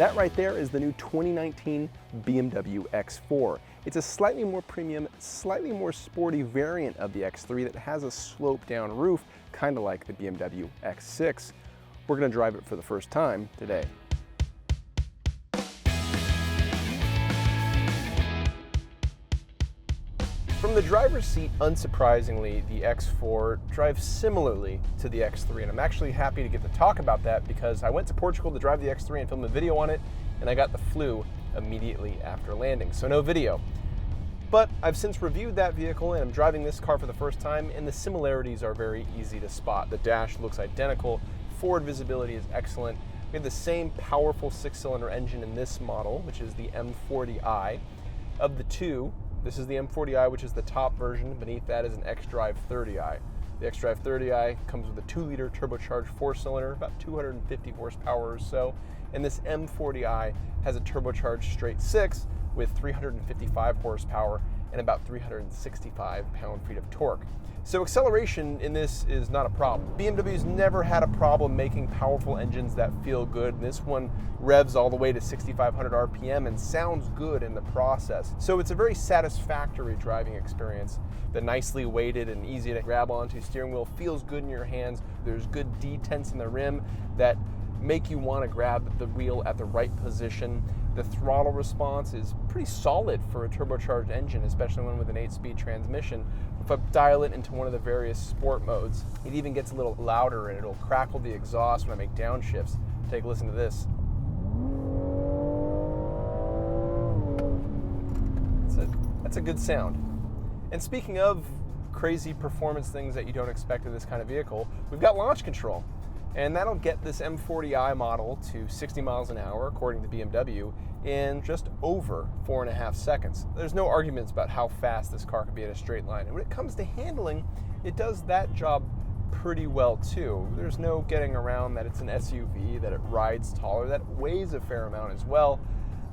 That right there is the new 2019 BMW X4. It's a slightly more premium, slightly more sporty variant of the X3 that has a sloped down roof, kind of like the BMW X6. We're going to drive it for the first time today. From the driver's seat, unsurprisingly, the X4 drives similarly to the X3, and I'm actually happy to get to talk about that because I went to Portugal to drive the X3 and film a video on it, and I got the flu immediately after landing, so no video. But I've since reviewed that vehicle, and I'm driving this car for the first time, and the similarities are very easy to spot. The dash looks identical, forward visibility is excellent. We have the same powerful 6-cylinder engine in this model, which is the M40i. Of the two, this is the M40i, which is the top version. Beneath that is an xDrive 30i. The xDrive 30i comes with a 2-liter turbocharged 4-cylinder, about 250 horsepower or so. And this M40i has a turbocharged straight 6 with 355 horsepower and about 365 pound-feet of torque. So acceleration in this is not a problem. BMW's never had a problem making powerful engines that feel good. And this one revs all the way to 6,500 RPM and sounds good in the process. So it's a very satisfactory driving experience. The nicely weighted and easy to grab onto steering wheel feels good in your hands. There's good detents in the rim that make you want to grab the wheel at the right position. The throttle response is pretty solid for a turbocharged engine, especially one with an 8-speed transmission. If I dial it into one of the various sport modes, it even gets a little louder and it'll crackle the exhaust when I make downshifts. Take a listen to this. That's a good sound. And speaking of crazy performance things that you don't expect in this kind of vehicle, we've got launch control. And that'll get this M40i model to 60 miles an hour, according to BMW, in just over 4.5 seconds. There's no arguments about how fast this car can be in a straight line. And when it comes to handling, it does that job pretty well too. There's no getting around that it's an SUV, that it rides taller, that weighs a fair amount as well.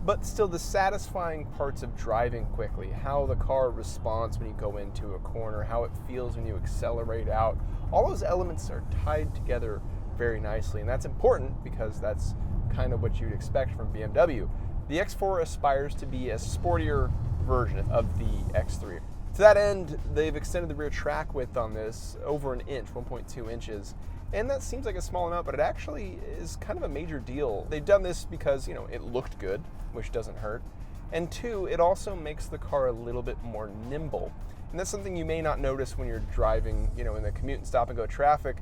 But still, the satisfying parts of driving quickly, how the car responds when you go into a corner, how it feels when you accelerate out, all those elements are tied together very nicely, and that's important because that's kind of what you'd expect from BMW. The X4 aspires to be a sportier version of the X3. To that end, they've extended the rear track width on this over an inch, 1.2 inches, and that seems like a small amount, but it actually is kind of a major deal. They've done this because, it looked good, which doesn't hurt, and two, it also makes the car a little bit more nimble, and that's something you may not notice when you're driving, in the commute and stop and go traffic.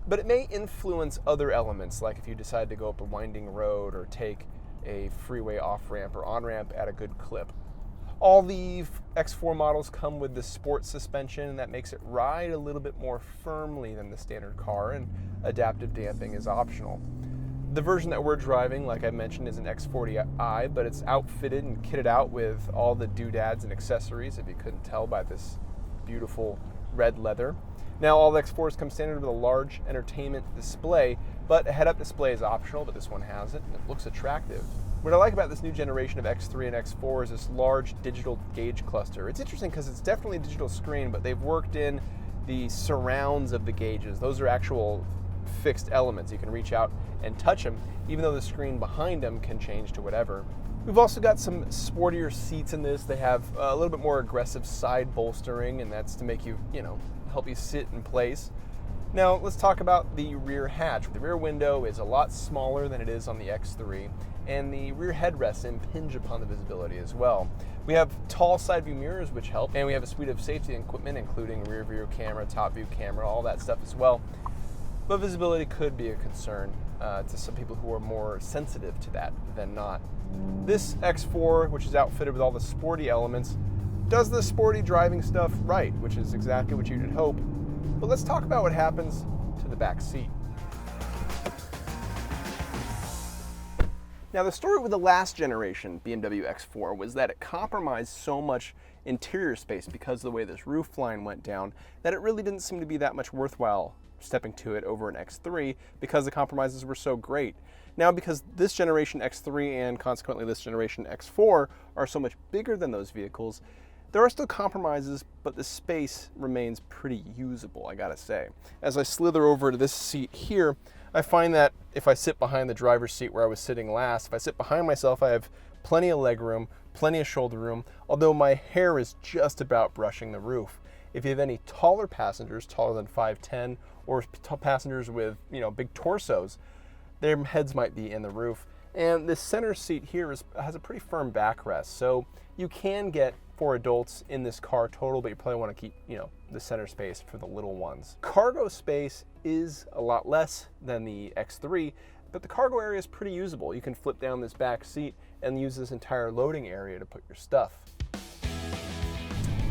But it may influence other elements, like if you decide to go up a winding road or take a freeway off-ramp or on-ramp at a good clip. All the X4 models come with the sport suspension, and that makes it ride a little bit more firmly than the standard car, and adaptive damping is optional. The version that we're driving, like I mentioned, is an X40i, but it's outfitted and kitted out with all the doodads and accessories, if you couldn't tell by this beautiful red leather. Now, all the X4s come standard with a large entertainment display, but a head-up display is optional, but this one has it, and it looks attractive. What I like about this new generation of X3 and X4 is this large digital gauge cluster. It's interesting because it's definitely a digital screen, but they've worked in the surrounds of the gauges. Those are actual fixed elements. You can reach out and touch them, even though the screen behind them can change to whatever. We've also got some sportier seats in this. They have a little bit more aggressive side bolstering, and that's to make you, help you sit in place. Now, let's talk about the rear hatch. The rear window is a lot smaller than it is on the X3, and the rear headrests impinge upon the visibility as well. We have tall side view mirrors, which help, and we have a suite of safety equipment, including rear view camera, top view camera, all that stuff as well. But visibility could be a concern to some people who are more sensitive to that than not. This X4, which is outfitted with all the sporty elements, does the sporty driving stuff right, which is exactly what you'd hope. But let's talk about what happens to the back seat. Now, the story with the last generation BMW X4 was that it compromised so much interior space because of the way this roof line went down that it really didn't seem to be that much worthwhile stepping to it over an X3 because the compromises were so great. Now, because this generation X3 and consequently this generation X4 are so much bigger than those vehicles, there are still compromises, but the space remains pretty usable, I gotta say. As I slither over to this seat here, I find that if I sit behind the driver's seat where I was sitting last, if I sit behind myself, I have plenty of leg room, plenty of shoulder room, although my hair is just about brushing the roof. If you have any taller passengers, taller than 5'10", or passengers with, big torsos, their heads might be in the roof. And this center seat here has a pretty firm backrest, so you can get 4 adults in this car total, but you probably want to keep, the center space for the little ones. Cargo space is a lot less than the X3, but the cargo area is pretty usable. You can flip down this back seat and use this entire loading area to put your stuff.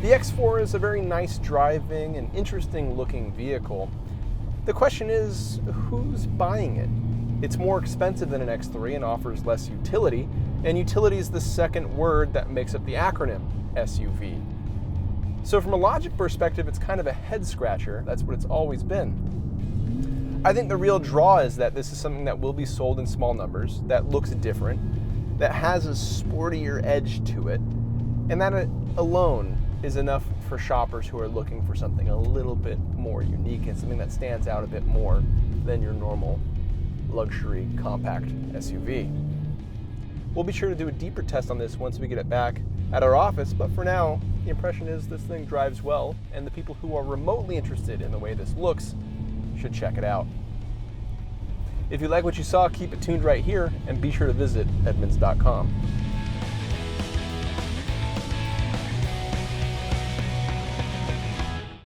The X4 is a very nice driving and interesting looking vehicle. The question is, who's buying it? It's more expensive than an X3 and offers less utility, and utility is the second word that makes up the acronym SUV. So from a logic perspective, it's kind of a head scratcher. That's what it's always been. I think the real draw is that this is something that will be sold in small numbers, that looks different, that has a sportier edge to it, and that alone is enough for shoppers who are looking for something a little bit more unique and something that stands out a bit more than your normal luxury compact SUV. We'll be sure to do a deeper test on this once we get it back at our office, but for now, the impression is this thing drives well, and the people who are remotely interested in the way this looks should check it out. If you like what you saw, keep it tuned right here, and be sure to visit Edmunds.com.